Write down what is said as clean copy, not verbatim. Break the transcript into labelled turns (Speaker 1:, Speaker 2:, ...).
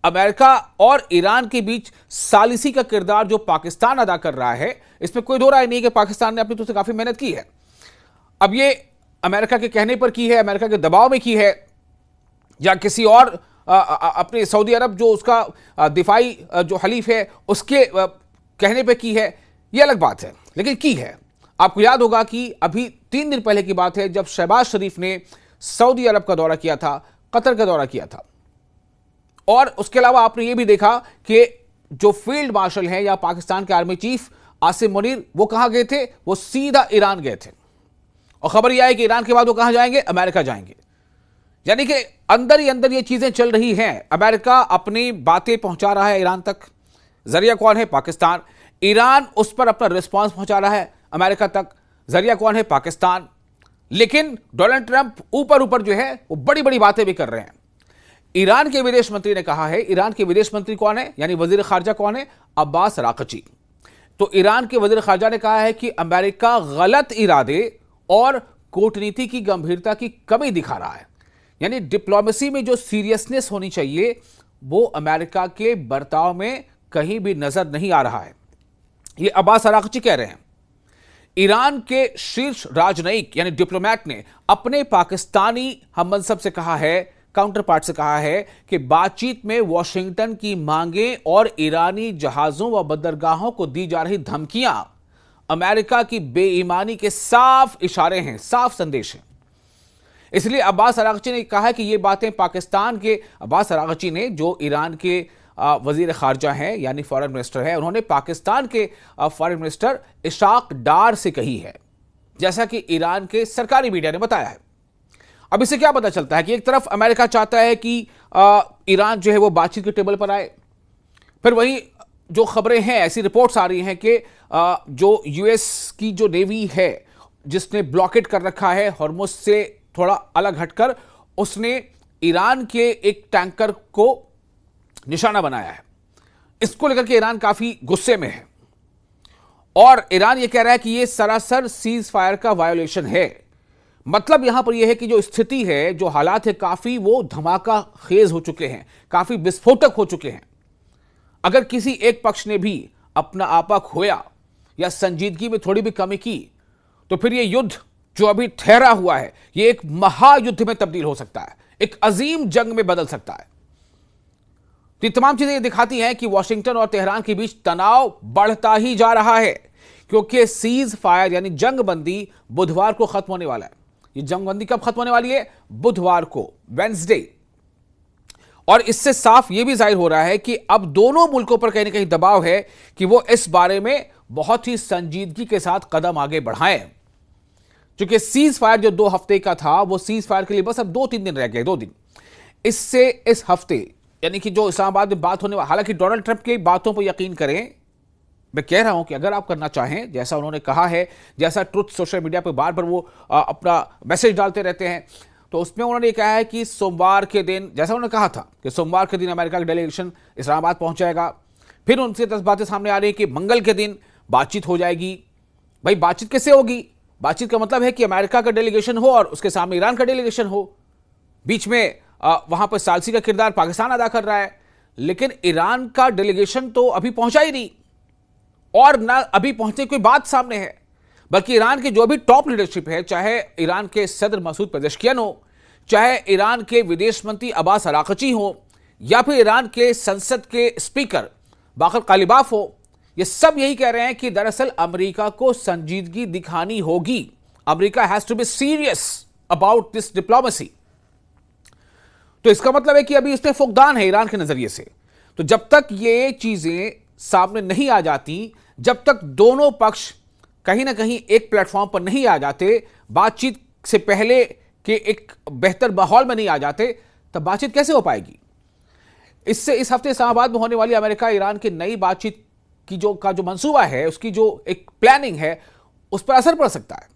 Speaker 1: America और Iran के बीच सालिसी का किरदार जो पाकिस्तान अदा कर रहा है, इसमें कोई दो राय नहीं कि पाकिस्तान ने अपनी तरफ से काफी मेहनत की है। अब ये अमेरिका के कहने पर की है, अमेरिका के दबाव में की है, या किसी और अपने सऊदी अरब जो उसका दिफाई जो हलीफ है उसके कहने पे की है, यह अलग बात है, लेकिन की है। आपको याद होगा कि अभी 3 दिन पहले की बात है जब शहबाज शरीफ ने सऊदी अरब का दौरा किया था, कतर का दौरा किया था, और उसके अलावा आपने यह भी देखा कि जो फील्ड मार्शल हैं या पाकिस्तान के आर्मी चीफ आसिम मुनीर, वो कहां गए थे? वो सीधा ईरान गए थे, और खबर यह है कि ईरान के बाद वो कहां जाएंगे? अमेरिका जाएंगे। यानी कि अंदर ही अंदर ये चीजें चल रही हैं। अमेरिका अपनी बातें पहुंचा रहा है ईरान तक, जरिया कौन है? पाकिस्तान। ईरान उस पर अपना रिस्पांस पहुंचा रहा है अमेरिका तक, जरिया कौन है? पाकिस्तान। लेकिन डोनाल्ड ट्रंप ऊपर ऊपर जो है वो बड़ी बड़ी बातें भी कर रहे हैं। ईरान के विदेश मंत्री ने कहा है, ईरान के विदेश मंत्री कौन है, यानी वजीर खारजा कौन है? अब्बास अरागची। तो ईरान के वजीर खारजा ने कहा है कि अमेरिका गलत इरादे और कूटनीति की गंभीरता की कमी दिखा रहा है, यानी डिप्लोमेसी में जो सीरियसनेस होनी चाहिए वो अमेरिका के बर्ताव में कहीं भी नजर नहीं आ रहा है। ये अब्बास अरागची कह रहे हैं। ईरान के शीर्ष राजनयिक यानी डिप्लोमैट ने अपने पाकिस्तानी हममनसब से कहा है, काउंटर पार्ट से कहा है कि बातचीत में वॉशिंगटन की मांगें और ईरानी जहाजों व बंदरगाहों को दी जा रही धमकियां अमेरिका की बेईमानी के साफ इशारे हैं, साफ संदेश हैं। इसलिए अब्बास अरागची ने कहा है कि ये बातें पाकिस्तान के अब्बास अरागची ने, जो ईरान के वजीर खारजा हैं यानी फॉरेन मिनिस्टर है, उन्होंने पाकिस्तान के फॉरेन मिनिस्टर इशाक डार से कही है, जैसा कि ईरान के सरकारी मीडिया ने बताया है। अब इससे क्या पता चलता है कि एक तरफ अमेरिका चाहता है कि ईरान जो है वो बातचीत के टेबल पर आए, फिर वहीं जो खबरें हैं, ऐसी रिपोर्ट्स आ रही हैं कि जो यूएस की जो नेवी है जिसने ब्लॉकेट कर रखा है हॉर्मुज से थोड़ा अलग हटकर, उसने ईरान के एक टैंकर को निशाना बनाया है। इसको लेकर के ईरान काफी गुस्से में है और ईरान यह कह रहा है कि यह सरासर सीज फायर का वायोलेशन है। मतलब यहां पर यह है कि जो स्थिति है, जो हालात है, काफी वो धमाका खेज हो चुके हैं, काफी विस्फोटक हो चुके हैं। अगर किसी एक पक्ष ने भी अपना आपा खोया या संजीदगी में थोड़ी भी कमी की तो फिर यह युद्ध जो अभी ठहरा हुआ है यह एक महायुद्ध में तब्दील हो सकता है, एक अजीम जंग में बदल सकता है। तो ये तमाम चीजें ये दिखाती हैं कि वॉशिंगटन और तेहरान के बीच तनाव बढ़ता ही जा रहा है, क्योंकि सीज फायर यानी जंगबंदी बुधवार को खत्म होने वाला है। ये जंगबंदी कब खत्म होने वाली है? बुधवार को, वेडनेसडे। और इससे साफ यह भी जाहिर हो रहा है कि अब दोनों मुल्कों पर कहीं ना कहीं दबाव है कि वो इस बारे में बहुत ही संजीदगी के साथ कदम आगे बढ़ाएं। क्योंकि सीज फायर जो 2 हफ्ते का था, वो सीज फायर के लिए बस अब 2-3 दिन रह गए, 2 दिन। इससे इस हफ्ते यानी कि जो इस्लामाबाद में बात होने वाली, हालांकि डोनाल्ड ट्रंप की बातों पर यकीन करें, मैं कह रहा हूं कि अगर आप करना चाहें, जैसा उन्होंने कहा है, जैसा ट्रुथ सोशल मीडिया पर बार बार वो अपना मैसेज डालते रहते हैं, तो उसमें उन्होंने ये कहा है कि सोमवार के दिन, जैसा उन्होंने कहा था कि सोमवार के दिन अमेरिका का डेलीगेशन इस्लामाबाद पहुंच जाएगा। फिर उनसे 10 बातें सामने आ रही है कि मंगल के दिन बातचीत हो जाएगी। भाई बातचीत कैसे होगी? बातचीत का मतलब है कि अमेरिका का डेलीगेशन हो और उसके सामने ईरान का डेलीगेशन हो, बीच में वहां पर सालसी का किरदार पाकिस्तान अदा कर रहा है। लेकिन ईरान का डेलीगेशन तो अभी पहुंचा ही नहीं, और ना अभी पहुंचने की कोई बात सामने है, बल्कि ईरान की जो भी टॉप लीडरशिप है, चाहे ईरान के सदर मसूद पेजेश्कियान हो, चाहे ईरान के विदेश मंत्री अब्बास अरागची हो, या फिर ईरान के संसद के स्पीकर बाकर कालिबाफ हो, ये सब यही कह रहे हैं कि दरअसल अमेरिका को संजीदगी दिखानी होगी। America has to be serious about this diplomacy. तो इसका मतलब है कि अभी इसमें फुकदान है ईरान के नजरिए से। तो जब तक ये चीजें सामने नहीं आ जाती, जब तक दोनों पक्ष कहीं ना कहीं एक प्लेटफॉर्म पर नहीं आ जाते, बातचीत से पहले के एक बेहतर माहौल में नहीं आ जाते, तब बातचीत कैसे हो पाएगी? इससे इस हफ्ते इस्लामाबाद में होने वाली अमेरिका ईरान की नई बातचीत की जो मंसूबा है, उसकी जो एक प्लानिंग है, उस पर असर पड़ सकता है।